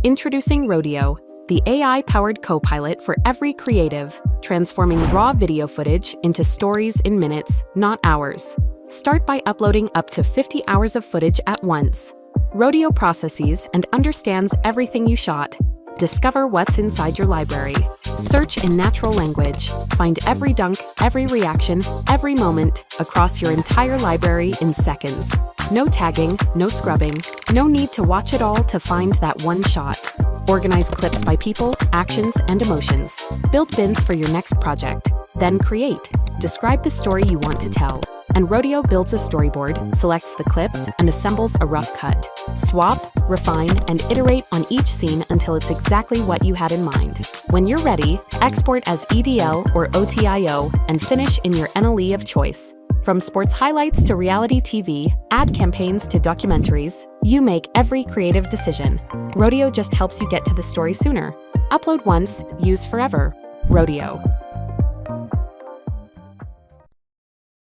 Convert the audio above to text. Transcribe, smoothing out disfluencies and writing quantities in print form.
Introducing Rodeo, the AI-powered copilot for every creative, transforming raw video footage into stories in minutes, not hours. Start by uploading up to 50 hours of footage at once. Rodeo processes and understands everything you shot. Discover what's inside your library. Search in natural language. Find every dunk, every reaction, every moment across your entire library in seconds. No tagging, no scrubbing, no need to watch it all to find that one shot. Organize clips by people, actions, and emotions. Build bins for your next project. Then create. Describe the story you want to tell. And Rodeo builds a storyboard, selects the clips, and assembles a rough cut. Swap, refine, and iterate on each scene until it's exactly what you had in mind. When you're ready, export as EDL or OTIO and finish in your NLE of choice. From sports highlights to reality TV, ad campaigns to documentaries, you make every creative decision. Rodeo just helps you get to the story sooner. Upload once, use forever. Rodeo.